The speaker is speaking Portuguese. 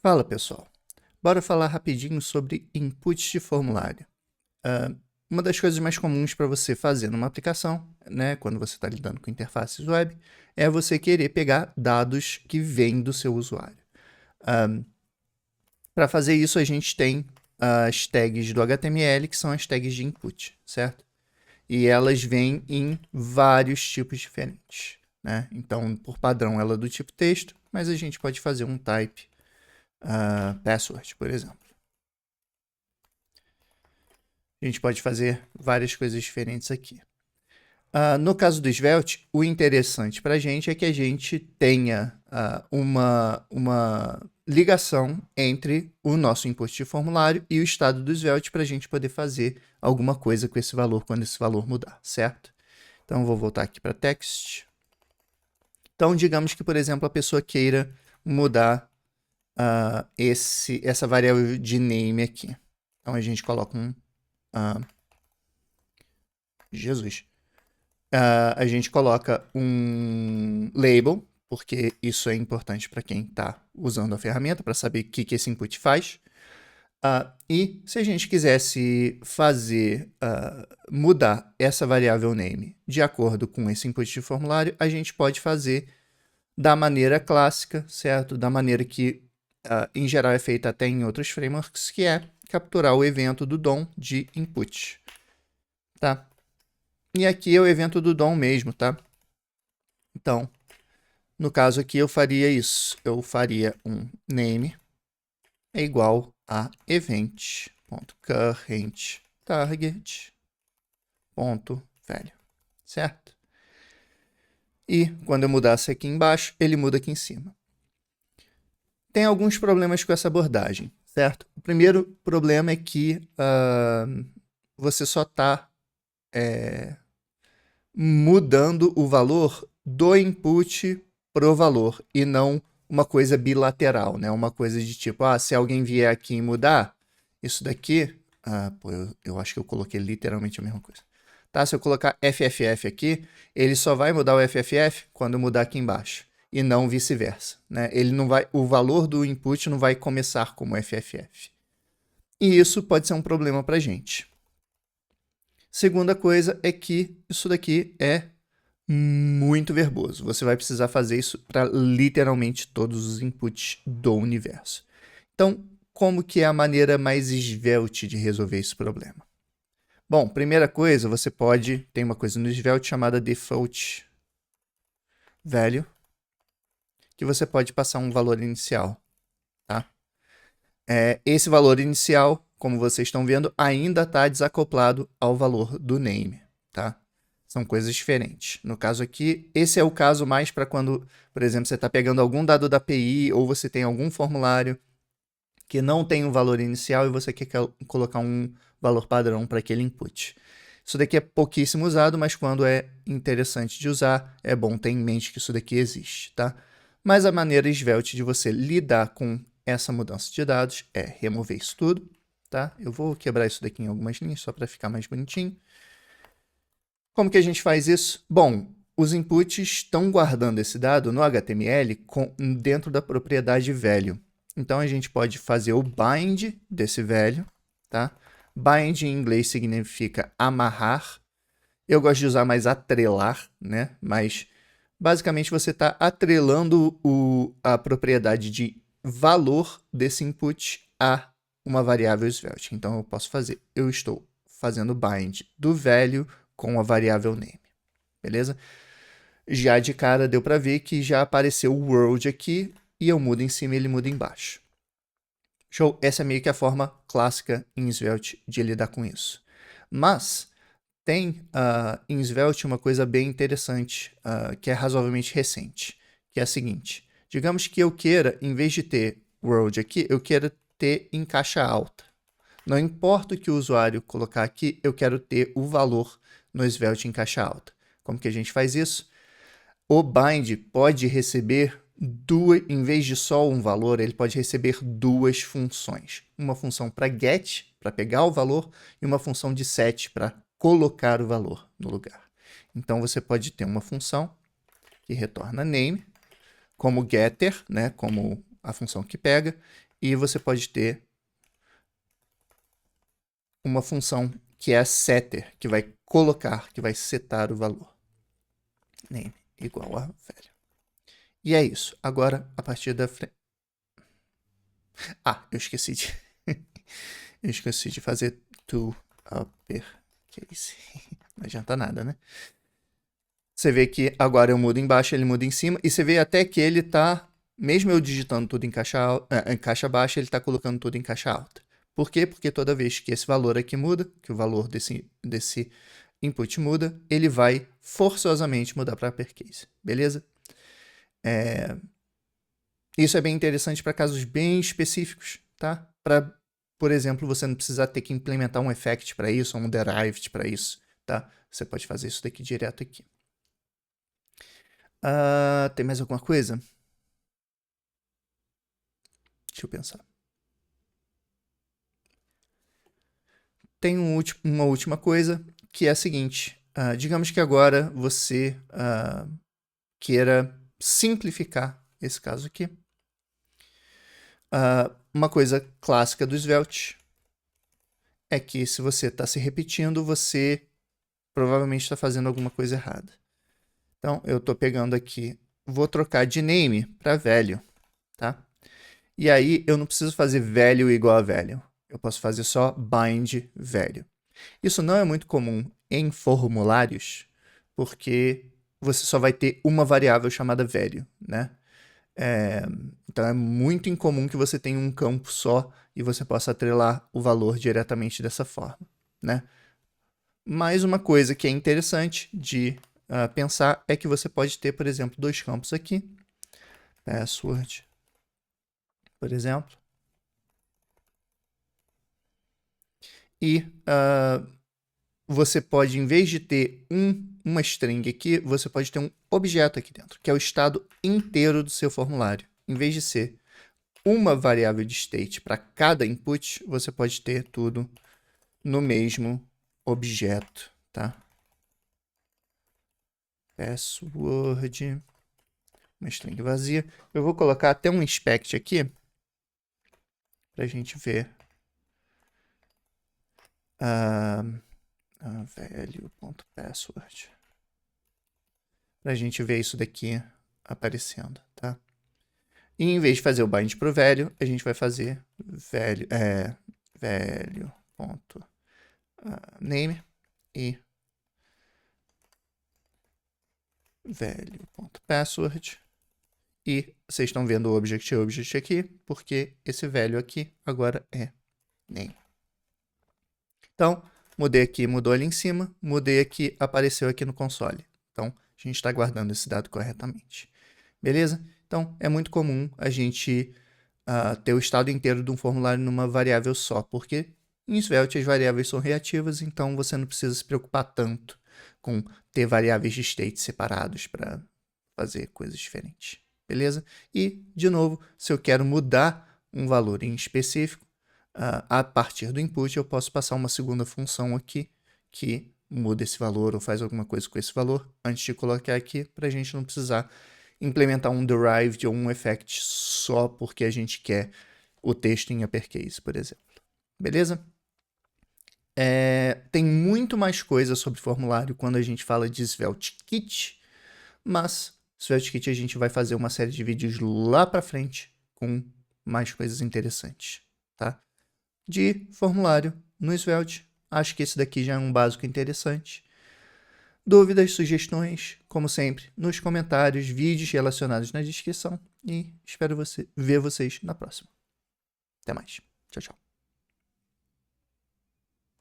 Fala pessoal, bora falar rapidinho sobre inputs de formulário. Uma das coisas mais comuns para você fazer numa aplicação, né, quando você está lidando com interfaces web, é você querer pegar dados que vêm do seu usuário. Para fazer isso, a gente tem as tags do HTML, que são as tags de input, certo? E elas vêm em vários tipos diferentes, né? Então, por padrão, ela é do tipo texto, mas a gente pode fazer um type password, por exemplo. A gente pode fazer várias coisas diferentes aqui. No caso do Svelte, o interessante para a gente é que a gente tenha uma ligação entre o nosso input de formulário e o estado do Svelte para a gente poder fazer alguma coisa com esse valor quando esse valor mudar, certo? Então, vou voltar aqui para text. Então, digamos que, por exemplo, a pessoa queira mudar essa variável de name aqui. Então, a gente coloca um... a gente coloca um label, porque isso é importante para quem está usando a ferramenta, para saber o que esse input faz. E se a gente quisesse mudar essa variável name de acordo com esse input de formulário, a gente pode fazer da maneira clássica, certo? Da maneira que, em geral, é feita até em outros frameworks, que é capturar o evento do DOM de input, tá? E aqui é o evento do DOM mesmo, tá? Então, no caso aqui, eu faria isso. Eu faria um name é igual a event.currentTarget.value, certo? E quando eu mudasse aqui embaixo, ele muda aqui em cima. Tem alguns problemas com essa abordagem, certo? O primeiro problema é que você só está mudando o valor do input pro valor e não uma coisa bilateral, né? Uma coisa de tipo, se alguém vier aqui e mudar isso daqui, eu acho que eu coloquei literalmente a mesma coisa. Tá? Se eu colocar FFF aqui, ele só vai mudar o FFF quando mudar aqui embaixo e não vice-versa, né? Ele não vai, o valor do input não vai começar como FFF. E isso pode ser um problema para a gente. Segunda coisa é que isso daqui é muito verboso. Você vai precisar fazer isso para literalmente todos os inputs do universo. Então, como que é a maneira mais esvelte de resolver esse problema? Bom, primeira coisa, você tem uma coisa no Svelte chamada default value, que você pode passar um valor inicial, tá? Esse valor inicial, como vocês estão vendo, ainda está desacoplado ao valor do name, tá? São coisas diferentes. No caso aqui, esse é o caso mais para quando, por exemplo, você está pegando algum dado da API ou você tem algum formulário que não tem um valor inicial e você quer colocar um valor padrão para aquele input. Isso daqui é pouquíssimo usado, mas quando é interessante de usar, é bom ter em mente que isso daqui existe, tá? Mas a maneira Svelte de você lidar com essa mudança de dados é remover isso tudo, tá? Eu vou quebrar isso daqui em algumas linhas só para ficar mais bonitinho. Como que a gente faz isso? Bom, os inputs estão guardando esse dado no HTML dentro da propriedade value. Então, a gente pode fazer o bind desse value, tá? Bind em inglês significa amarrar. Eu gosto de usar mais atrelar, né? Mas, basicamente, você está atrelando a propriedade de valor desse input a uma variável Svelte. Então, eu posso fazer, eu estou fazendo bind do value com a variável name, beleza? Já de cara deu para ver que já apareceu o world aqui e eu mudo em cima e ele muda embaixo. Show? Essa é meio que a forma clássica em Svelte de lidar com isso. Mas tem em Svelte uma coisa bem interessante, que é razoavelmente recente, que é a seguinte. Digamos que eu queira, em vez de ter world aqui, eu queira ter em caixa alta. Não importa o que o usuário colocar aqui, eu quero ter o valor no Svelte em caixa alta. Como que a gente faz isso? O bind pode receber em vez de só um valor, ele pode receber duas funções. Uma função para get, para pegar o valor, e uma função de set, para colocar o valor no lugar. Então, você pode ter uma função que retorna name, como getter, né, como a função que pega, e você pode ter uma função que é a setter, que vai colocar, que vai setar o valor. Name igual a velho. E é isso. Agora, a partir da frente... Ah, eu esqueci de... eu esqueci de fazer to uppercase. Não adianta nada, né? Você vê que agora eu mudo embaixo, ele muda em cima. E você vê até que ele tá... Mesmo eu digitando tudo em caixa baixa, ele tá colocando tudo em caixa alta. Por quê? Porque toda vez que esse valor aqui muda, que o valor desse input muda, ele vai forçosamente mudar para uppercase. Beleza? Isso é bem interessante para casos bem específicos, tá? Para, por exemplo, você não precisar ter que implementar um effect para isso, ou um derived para isso, tá? Você pode fazer isso daqui direto aqui. Tem mais alguma coisa? Deixa eu pensar. Tem uma última coisa, que é a seguinte. Digamos que agora você queira simplificar esse caso aqui. Uma coisa clássica do Svelte é que se você está se repetindo, você provavelmente está fazendo alguma coisa errada. Então, eu estou pegando aqui, vou trocar de name para velho, tá? E aí, eu não preciso fazer velho igual a velho. Eu posso fazer só bind velho. Isso não é muito comum em formulários, porque você só vai ter uma variável chamada velho, né? Então, é muito incomum que você tenha um campo só e você possa atrelar o valor diretamente dessa forma, né? Mais uma coisa que é interessante de pensar é que você pode ter, por exemplo, dois campos aqui. Password, por exemplo. E você pode, em vez de ter uma string aqui, você pode ter um objeto aqui dentro, que é o estado inteiro do seu formulário. Em vez de ser uma variável de state para cada input, você pode ter tudo no mesmo objeto, tá? Password, uma string vazia. Eu vou colocar até um inspect aqui para a gente ver. Value.password. Para a gente ver isso daqui aparecendo, tá? E em vez de fazer o bind para o velho, a gente vai fazer value.name e value.password. E vocês estão vendo o object aqui, porque esse velho aqui agora é name. Então, mudei aqui, mudou ali em cima, mudei aqui, apareceu aqui no console. Então, a gente está guardando esse dado corretamente. Beleza? Então, é muito comum a gente ter o estado inteiro de um formulário numa variável só, porque em Svelte as variáveis são reativas, então você não precisa se preocupar tanto com ter variáveis de state separados para fazer coisas diferentes. Beleza? E, de novo, se eu quero mudar um valor em específico, a partir do input, eu posso passar uma segunda função aqui que muda esse valor ou faz alguma coisa com esse valor antes de colocar aqui, para a gente não precisar implementar um derived ou um effect só porque a gente quer o texto em uppercase, por exemplo. Beleza? Tem muito mais coisa sobre formulário quando a gente fala de Svelte Kit, mas Svelte Kit a gente vai fazer uma série de vídeos lá para frente com mais coisas interessantes, tá? De formulário no Svelte, acho que esse daqui já é um básico interessante. Dúvidas, sugestões, como sempre, nos comentários, vídeos relacionados na descrição. E espero ver vocês na próxima. Até mais. Tchau, tchau.